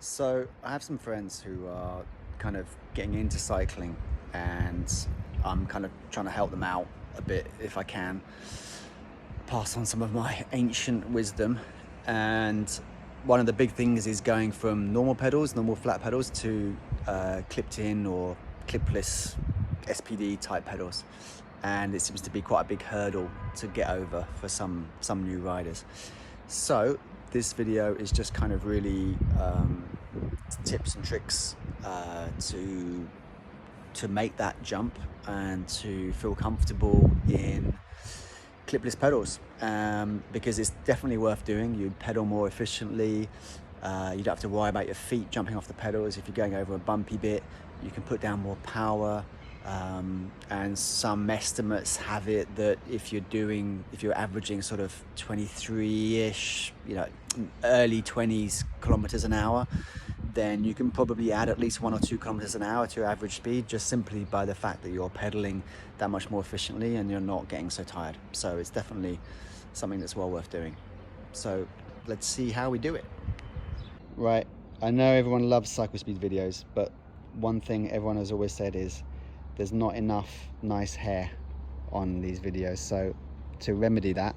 So I have some friends who are kind of getting into cycling, and I'm kind of trying to help them out a bit if I can, pass on some of my ancient wisdom. And one of the big things is going from normal pedals, normal flat pedals, to clipped in or clipless SPD type pedals. And it seems to be quite a big hurdle to get over for some new riders. So this video is just kind of really tips and tricks to make that jump and to feel comfortable in clipless pedals, because it's definitely worth doing. You pedal more efficiently. You don't have to worry about your feet jumping off the pedals. If you're going over a bumpy bit, you can put down more power. And some estimates have it that if you're averaging sort of 23-ish, early 20s kilometers an hour, then you can probably add at least 1 or 2 kilometers an hour to your average speed, just simply by the fact that you're pedaling that much more efficiently and you're not getting so tired. So it's definitely something that's well worth doing. So let's see how we do it. Right, I know everyone loves cycle speed videos, but one thing everyone has always said is there's not enough nice hair on these videos. So to remedy that,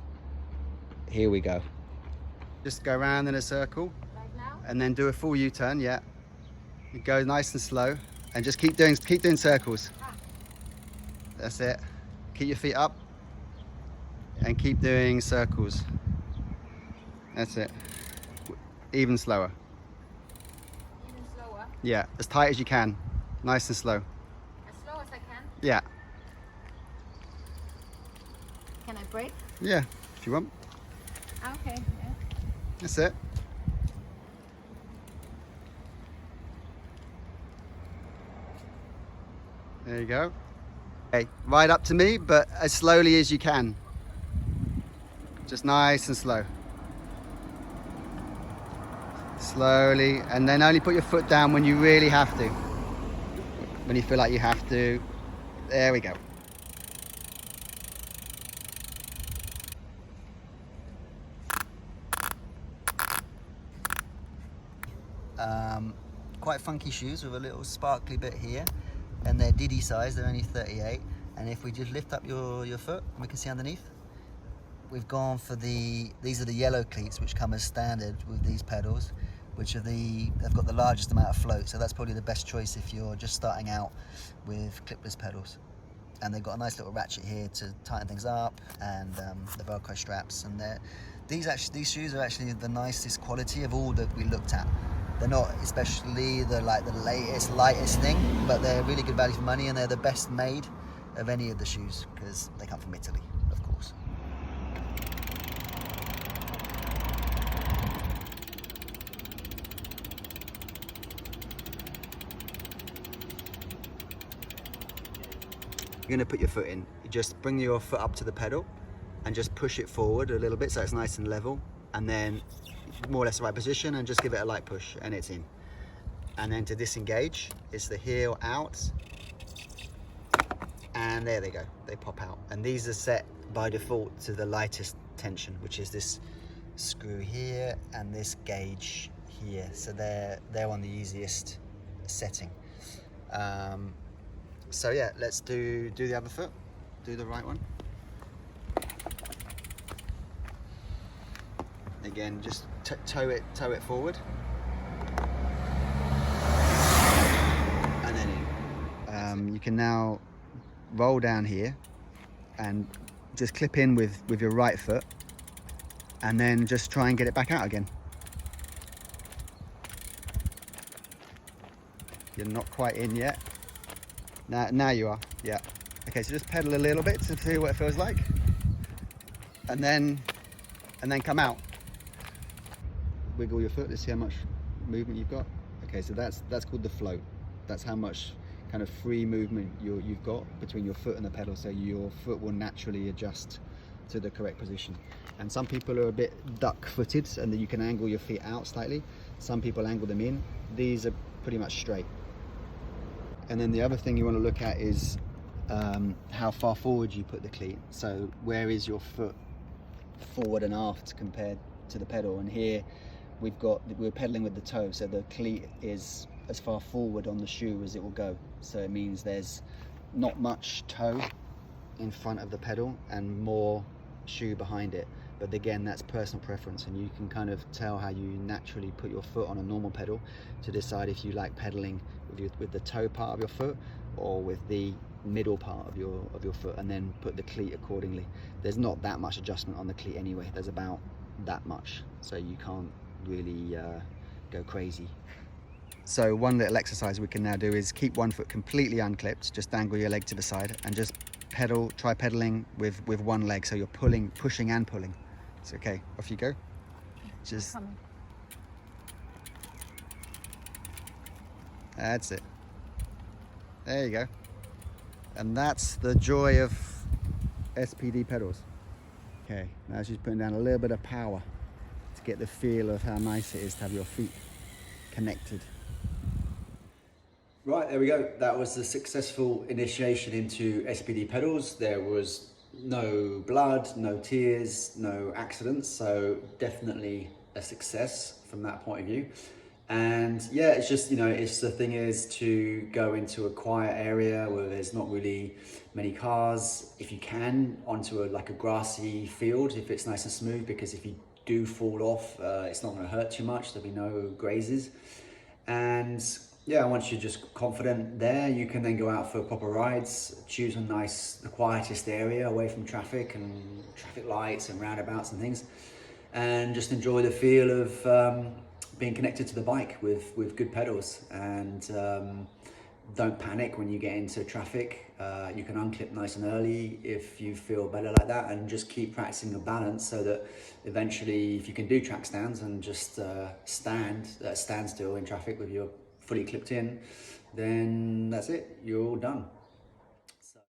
here we go. Just go around in a circle. Right now? And then do a full U-turn. Yeah, you go nice and slow and just keep doing circles. That's it. Keep your feet up and keep doing circles. That's it. Even slower. Even slower? Yeah, as tight as you can. Nice and slow. As slow as I can? Yeah. Can I brake? Yeah, if you want. Okay, yeah. That's it. There you go. Okay, ride up to me, but as slowly as you can. Just nice and slow. Slowly, and then only put your foot down when you really have to. When you feel like you have to. There we go. Quite funky shoes with a little sparkly bit here, and they're Diddy size, they're only 38. And if we just lift up your foot, we can see underneath. We've gone for these are the yellow cleats, which come as standard with these pedals, which they've got the largest amount of float, so that's probably the best choice if you're just starting out with clipless pedals. And they've got a nice little ratchet here to tighten things up, and the Velcro straps. And these shoes are actually the nicest quality of all that we looked at. They're not especially the latest, lightest thing, but they're really good value for money, and they're the best made of any of the shoes because they come from Italy, of course. You're going to put your foot in. You just bring your foot up to the pedal and just push it forward a little bit so it's nice and level, and then more or less the right position, and just give it a light push and it's in. And then to disengage, it's the heel out, and there they go, they pop out. And these are set by default to the lightest tension, which is this screw here and this gauge here, so they're on the easiest setting. So yeah, let's do the other foot, do the right one. Again, just toe it forward, and then in. You can now roll down here and just clip in with your right foot, and then just try and get it back out again. You're not quite in yet. Now you are. Yeah. Okay, so just pedal a little bit to feel what it feels like, and then come out. Wiggle your foot. Let's see how much movement you've got. Okay, so that's called the float. That's how much kind of free movement you've got between your foot and the pedal, so your foot will naturally adjust to the correct position. And some people are a bit duck-footed, and that you can angle your feet out slightly. Some people angle them in. These are pretty much straight. And then the other thing you want to look at is how far forward you put the cleat. So where is your foot forward and aft compared to the pedal? And here we're pedaling with the toe, so the cleat is as far forward on the shoe as it will go. So it means there's not much toe in front of the pedal and more shoe behind it. But again, that's personal preference, and you can kind of tell how you naturally put your foot on a normal pedal to decide if you like pedaling with the toe part of your foot or with the middle part of your foot, and then put the cleat accordingly. There's not that much adjustment on the cleat anyway. There's about that much, so you can't really go crazy. So one little exercise we can now do is keep one foot completely unclipped, just dangle your leg to the side and just try pedaling with one leg, so you're pushing and pulling. It's okay, off you go. Just that's it. There you go. And that's the joy of SPD pedals. Okay, now she's putting down a little bit of power to get the feel of how nice it is to have your feet connected. Right, there we go. That was the successful initiation into SPD pedals. There was no blood, no tears, no accidents, so definitely a success from that point of view. And yeah, it's just, you know, it's the thing is to go into a quiet area where there's not really many cars, if you can, onto like a grassy field if it's nice and smooth, because if you do fall off, it's not going to hurt too much. There'll be no grazes. And yeah, once you're just confident there, you can then go out for proper rides, choose the quietest area away from traffic and traffic lights and roundabouts and things, and just enjoy the feel of being connected to the bike with good pedals. And don't panic when you get into traffic. You can unclip nice and early if you feel better like that, and just keep practicing the balance so that eventually, if you can do track stands and just stand still in traffic with your fully clipped in, then that's it, you're all done.